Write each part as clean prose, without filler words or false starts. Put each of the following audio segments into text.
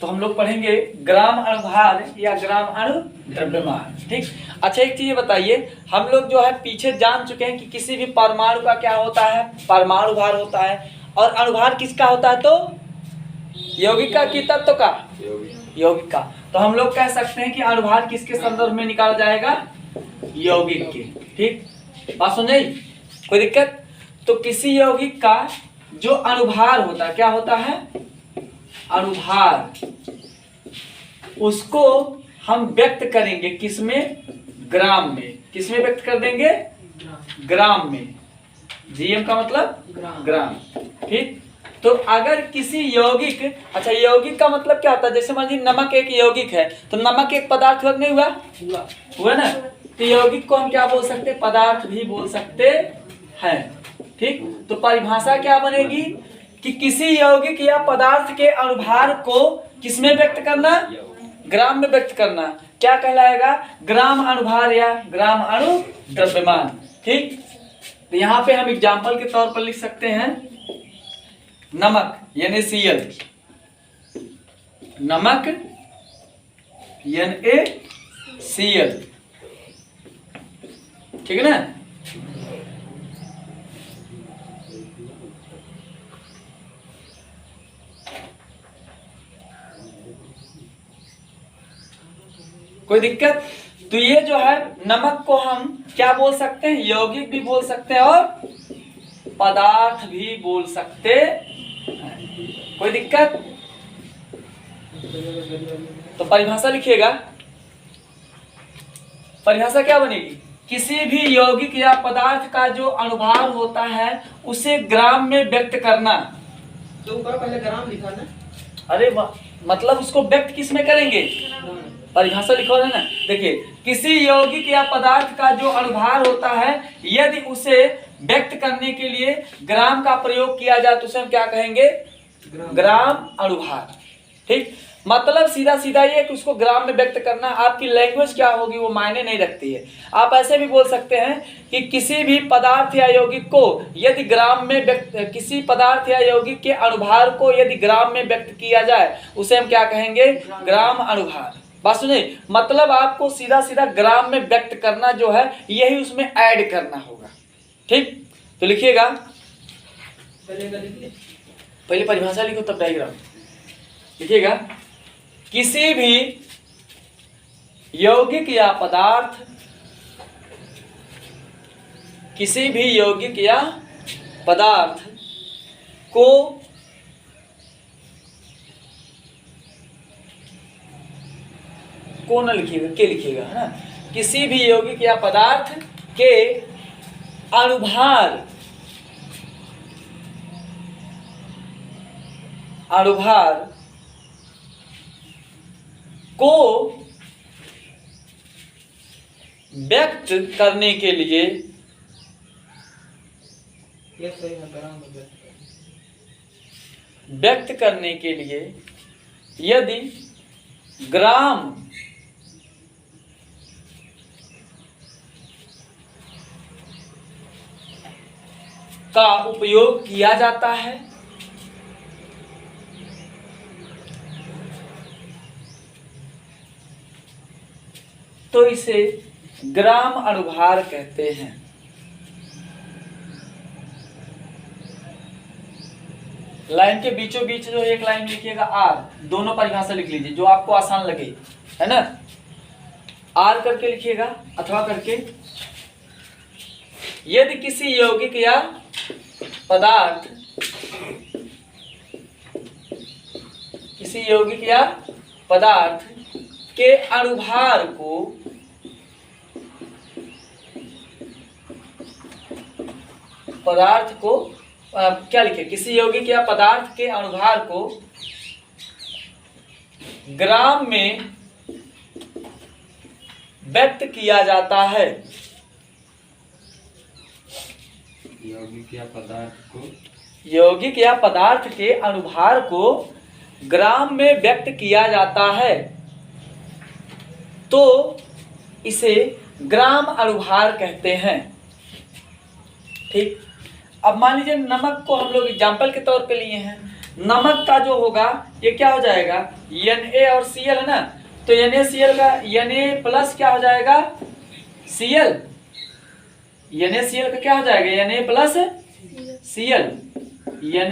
तो हम लोग पढ़ेंगे ग्राम अणुभार या ग्राम अणु द्रव्यमान। ठीक। अच्छा एक चीज बताइए, हम लोग जो है पीछे जान चुके हैं कि किसी भी परमाणु का क्या होता है, परमाणु भार होता है, और अणुभार किसका होता है, तो यौगिक का कि तत्व का, यौगिक का। तो हम लोग कह सकते हैं कि अणुभार किसके संदर्भ में निकाला जाएगा, यौगिक के। ठीक, बात समझ आई, कोई दिक्कत। तो किसी यौगिक का जो अणुभार होता है, क्या होता है, अणुभार, उसको हम व्यक्त करेंगे किसमें, ग्राम में। किसमें व्यक्त कर देंगे, ग्राम में। जीएम का मतलब ग्राम। ठीक। तो अगर किसी यौगिक, अच्छा यौगिक का मतलब क्या होता है, जैसे मान लीजिए नमक एक यौगिक है, तो नमक एक पदार्थ नहीं हुआ, हुआ ना। तो यौगिक को हम क्या बोल सकते हैं, पदार्थ भी बोल सकते हैं। ठीक। तो परिभाषा क्या बनेगी कि किसी यौगिक या पदार्थ के अणुभार को किसमें व्यक्त करना, ग्राम में व्यक्त करना, क्या कहलाएगा, ग्राम अणुभार या ग्राम अणु द्रव्यमान। ठीक। तो यहाँ पे हम एग्जाम्पल के तौर पर लिख सकते हैं, नमक NaCl, नमक NaCl, ठीक है ना। कोई दिक्कत। तो ये जो है नमक को हम क्या बोल सकते हैं, यौगिक भी बोल सकते हैं और पदार्थ भी बोल सकते हैं। कोई दिक्कत। तो परिभाषा लिखिएगा, परिभाषा क्या बनेगी, किसी भी यौगिक या पदार्थ का जो अणुभार होता है उसे ग्राम में व्यक्त करना। तो ऊपर पहले ग्राम लिखा ना, अरे मतलब उसको व्यक्त किस में करेंगे, परिभाषा लिखो है ना। देखिए, किसी यौगिक या पदार्थ का जो अणुभार होता है यदि उसे व्यक्त करने के लिए ग्राम का प्रयोग किया जाए तो उसे हम क्या कहेंगे, ग्राम अणुभार। ठीक। मतलब सीधा सीधा ये कि उसको ग्राम में व्यक्त करना, आपकी लैंग्वेज क्या होगी वो मायने नहीं रखती है। आप ऐसे भी बोल सकते हैं कि किसी भी पदार्थ या यौगिक को यदि ग्राम में व्यक्त, किसी पदार्थ या यौगिक के अणुभार को यदि ग्राम में व्यक्त किया जाए उसे हम क्या कहेंगे, ग्राम अणुभार। बात सुनिए, मतलब आपको सीधा सीधा ग्राम में व्यक्त करना जो है यही उसमें ऐड करना होगा। ठीक। तो लिखिएगा, पहले परिभाषा लिखो तब डायग्राम लिखिएगा। किसी भी यौगिक या पदार्थ, किसी भी यौगिक या पदार्थ को न लिखिएगा, के लिखिएगा, है ना। किसी भी यौगिक या पदार्थ के अणुभार को व्यक्त करने के लिए, व्यक्त करने के लिए यदि ग्राम का उपयोग किया जाता है तो इसे ग्राम अणुभार कहते हैं। लाइन के बीचों बीच जो एक लाइन लिखिएगा आर, दोनों परिभाषा लिख लीजिए जो आपको आसान लगे, है ना। आर करके लिखिएगा अथवा करके। यदि किसी यौगिक या पदार्थ, किसी यौगिक या पदार्थ के अणुभार को क्या लिखे, किसी यौगिक या पदार्थ के अणुभार को ग्राम में व्यक्त किया जाता है, यौगिक या पदार्थ को, यौगिक या पदार्थ के अणुभार को ग्राम में व्यक्त किया जाता है तो इसे ग्राम अणुभार कहते हैं। ठीक। अब मान लीजिए नमक को हम लोग एग्जाम्पल के तौर पे लिए हैं, नमक का जो होगा ये क्या हो जाएगा, Na और Cl है ना, तो NaCl का Na प्लस क्या हो जाएगा, Cl, NaCl का क्या हो जाएगा, Na plus Cl, Na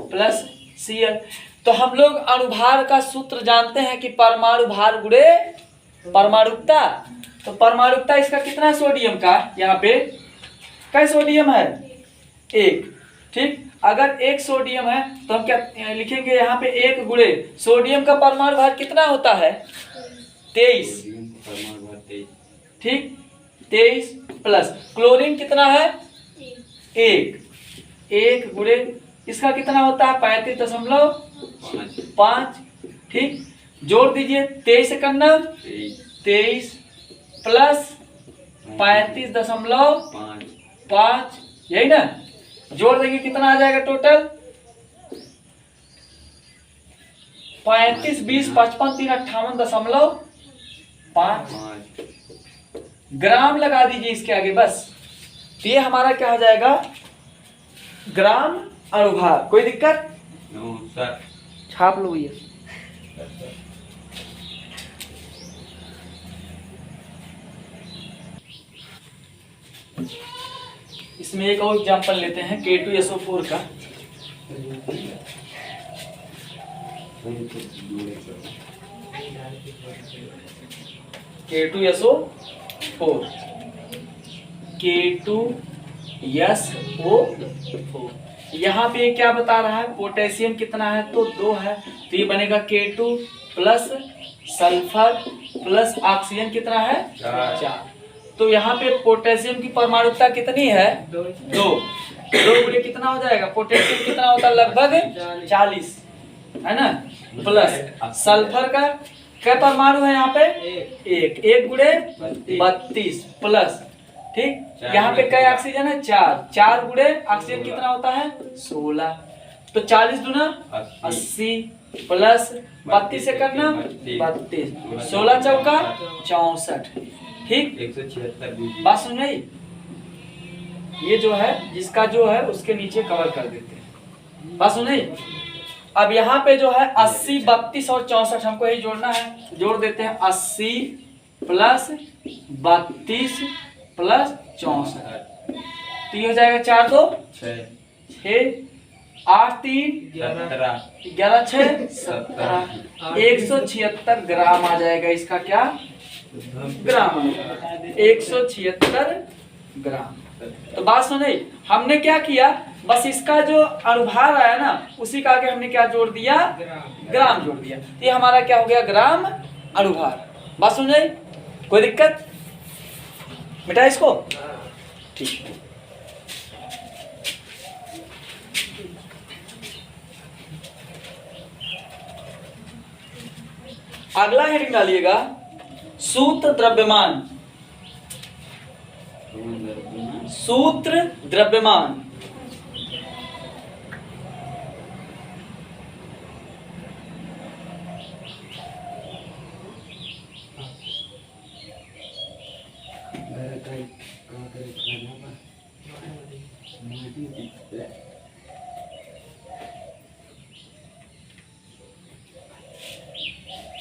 plus Cl। तो हम लोग अणुभार का सूत्र जानते हैं कि परमाणु भार गुणे परमाणुकता। तो परमाणुकता इसका कितना है सोडियम का, यहाँ पे क्या सोडियम है, 1, ठीक। अगर 1 सोडियम है तो हम क्या लिखेंगे यहाँ पे, 1 गुणे सोडियम का परमाणु भार कितना होता है, 23, ठीक, 23 प्लस क्लोरीन कितना है, 1 गुणे इसका कितना होता है, 35.5, ठीक। जोड़ दीजिए 23 से करना 23 प्लस 35.5, यही ना, जोड़ देंगे कितना आ जाएगा टोटल, 35, 20, 55, 3, 58.5 ग्राम लगा दीजिए इसके आगे बस। तो ये हमारा क्या हो जाएगा, ग्राम अणुभार। कोई दिक्कत, नो सर। छाप लो ये। इसमें एक और एग्जांपल लेते हैं K2SO4 का। K2SO4, K2SO4, यहाँ पे क्या बता रहा है, पोटेशियम कितना है, तो 2 है, तो ये बनेगा K2 plus sulphur plus oxygen कितना है, 4। तो यहाँ पे पोटेशियम की परमाणुकता कितनी है, 2 गुणे कितना हो जाएगा, पोटेशियम कितना होता है, लगभग 40 है ना, प्लस सल्फर का क्या परमाणु है यहाँ पे, 1 गुणे 32 प्लस, ठीक। यहाँ पे कई ऑक्सीजन है, 4 गुणे ऑक्सीजन कितना होता है, 16। तो 40 दूना 80 प्लस 32 से करना 32, 16 चौका 64, ठीक। 176 बात सुन रही, ये जो है जिसका जो है उसके नीचे कवर कर देते हैं, बात सुन रही। अब यहाँ पे जो है 80, 32 और 64 हमको यही जोड़ना है, जोड़ देते हैं 80 प्लस 32 प्लस 64, तो ये हो जाएगा 4 2 6 8 3 11 6 17, 176 ग्राम आ जाएगा इसका, क्या ग्राम, 176 ग्राम। तो बात सुने, हमने क्या किया, बस इसका जो अणुभार आया ना उसी का आगे हमने क्या जोड़ दिया, ग्राम जोड़ दिया। ये हमारा क्या हो गया, ग्राम अणुभार। बात सुन रही, कोई दिक्कत, मिटा इसको, ठीक। अगला हेडिंग डालिएगा, सूत्र द्रव्यमान। सूत्र द्रव्यमान,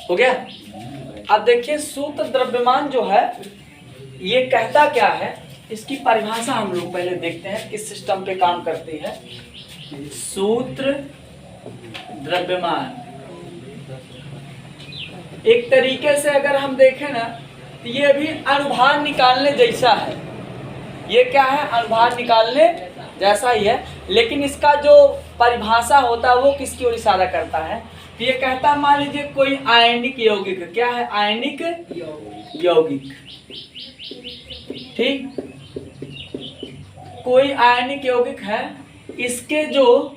हो गया। अब देखिए सूत्र द्रव्यमान जो है ये कहता क्या है, इसकी परिभाषा हम लोग पहले देखते हैं किस सिस्टम पे काम करती है। सूत्र द्रव्यमान एक तरीके से अगर हम देखें ना तो ये भी अणुभार निकालने जैसा है। ये क्या है, अणुभार निकालने जैसा ही है, लेकिन इसका जो परिभाषा होता है वो किसकी ओर इशारा करता है। तो ये कहता, मान लीजिए कोई आयनिक यौगिक, क्या है, आयनिक यौगिक, ठीक, कोई आयनिक यौगिक है, इसके जो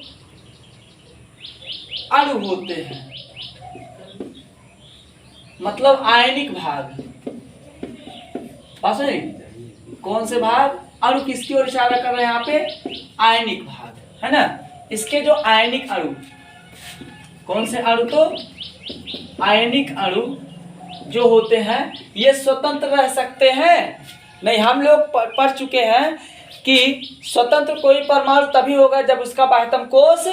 अणु होते हैं, मतलब आयनिक भाग, कौन से भाग, अणु किसकी ओर इशारा कर रहे हैं यहाँ पे, आयनिक भाग, है ना। इसके जो आयनिक अणु, कौन से अणु, तो आयनिक अणु जो होते हैं ये स्वतंत्र रह सकते हैं नहीं। हम लोग पढ़ चुके हैं कि स्वतंत्र कोई परमाणु तभी होगा जब उसका बाह्यतम कोष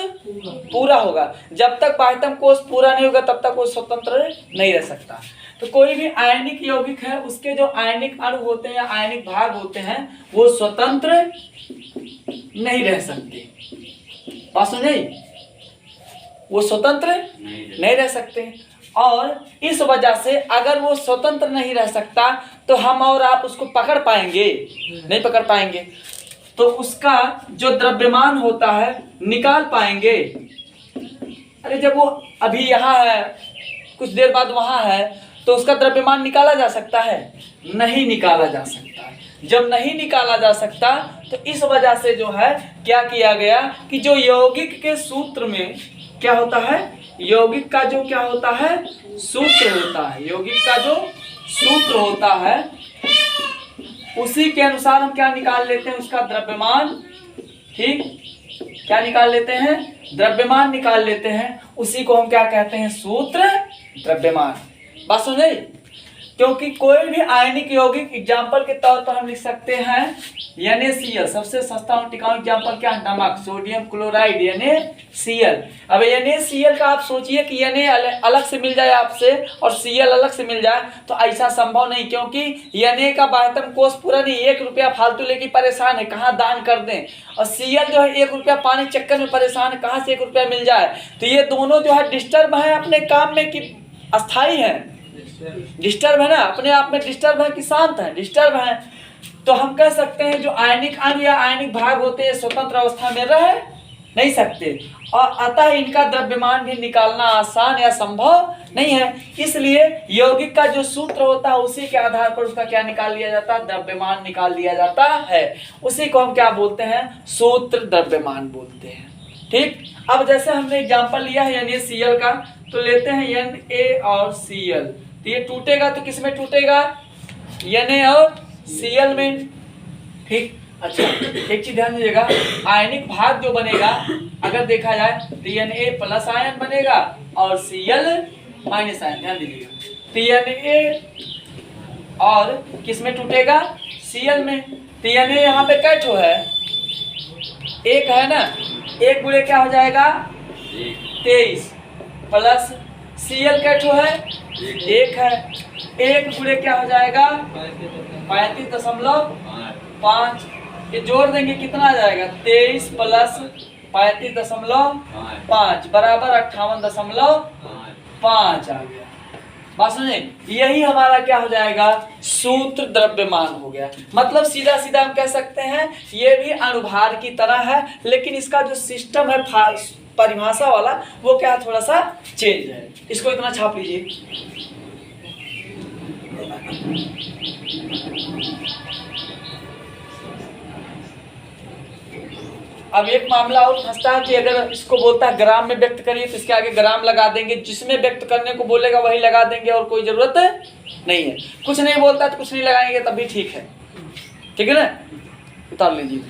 पूरा होगा। जब तक बाह्यतम कोष पूरा नहीं होगा तब तक वो स्वतंत्र नहीं रह सकता। तो कोई भी आयनिक यौगिक है उसके जो आयनिक अणु होते हैं या आयनिक भाग होते हैं वो स्वतंत्र नहीं रह सकते। बात समझे? वो स्वतंत्र नहीं रह सकते और इस वजह से अगर वो स्वतंत्र नहीं रह सकता तो हम और आप उसको पकड़ पाएंगे? नहीं पकड़ पाएंगे। तो उसका जो द्रव्यमान होता है निकाल पाएंगे? अरे जब वो अभी यहाँ है कुछ देर बाद वहाँ है तो उसका द्रव्यमान निकाला जा सकता है? नहीं निकाला जा सकता। जब नहीं निकाला जा सकता तो इस वजह से जो है क्या किया गया कि जो यौगिक के सूत्र में क्या होता है, यौगिक का जो क्या होता है सूत्र होता है, यौगिक का जो सूत्र होता है उसी के अनुसार हम क्या निकाल लेते हैं, उसका द्रव्यमान। ठीक, क्या निकाल लेते हैं? द्रव्यमान निकाल लेते हैं। उसी को हम क्या कहते हैं? सूत्र द्रव्यमान। बात समझे? क्योंकि कोई भी आयनिक यौगिक एग्जाम्पल के तौर पर हम लिख सकते हैं NaCl। सबसे सस्ता और टिकाऊ एग्जाम्पल क्या है? नमक, सोडियम क्लोराइड NaCl। अब NaCl का आप सोचिए कि Na अलग से मिल जाए आपसे और Cl अलग से मिल जाए तो ऐसा संभव नहीं, क्योंकि Na का बाह्यतम कोष पूरा नहीं, 1 रुपया फालतू लेके परेशान है, कहाँ दान कर दें। और Cl जो है 1 रुपया पानी चक्कर में परेशान है, कहाँ से 1 रुपया मिल जाए। तो ये दोनों जो है डिस्टर्ब है अपने काम में कि अस्थाई है? डिस्टर्ब है ना, अपने आप में डिस्टर्ब है कि शांत है? डिस्टर्ब है। तो हम कह सकते हैं जो आयनिक अणु या आयनिक भाग होते हैं स्वतंत्र अवस्था में रह नहीं सकते और अतः इनका द्रव्यमान भी निकालना आसान या संभव नहीं है। इसलिए यौगिक का जो सूत्र होता है उसी के आधार पर उसका क्या निकाल लिया जाता है? द्रव्यमान निकाल लिया जाता है। उसी को हम क्या बोलते हैं? सूत्र द्रव्यमान बोलते हैं। ठीक, अब जैसे हमने एग्जाम्पल लिया है NaCl का, तो लेते हैं Na और Cl। तो ये टूटेगा तो किस में टूटेगा? Na और Cl में। ठीक, अच्छा एक चीज ध्यान दीजिएगा, आयनिक भाग जो बनेगा अगर देखा जाए तो Na प्लस आयन बनेगा और Cl माइनस आयन। ध्यान दीजिएगा, तो Na और किस में टूटेगा? Cl में। तो Na यहाँ पे कै ठो है? 1 है ना, 1 गुणे क्या हो जाएगा? 23 प्लस Cl कै ठो है? 1 है, 1 गुणे क्या हो जाएगा? 35.5। ये जोड़ देंगे कितना आ जाएगा? 23 प्लस 35.5 बराबर 58.5 आ गया। बात समझे? यही हमारा क्या हो जाएगा? सूत्र द्रव्यमान हो गया। मतलब सीधा सीधा हम कह सकते हैं ये भी अणुभार की तरह है, लेकिन इसका जो सिस्टम है परिभाषा वाला वो क्या थोड़ा सा चेंज है। इसको इतना छाप लीजिए। अब एक मामला और फंसता है कि अगर इसको बोलता है ग्राम में व्यक्त करिए तो इसके आगे ग्राम लगा देंगे, जिसमें व्यक्त करने को बोलेगा वही लगा देंगे और कोई जरूरत नहीं है। कुछ नहीं बोलता तो कुछ नहीं लगाएंगे तब भी ठीक है। ठीक है ना, उतार लीजिए।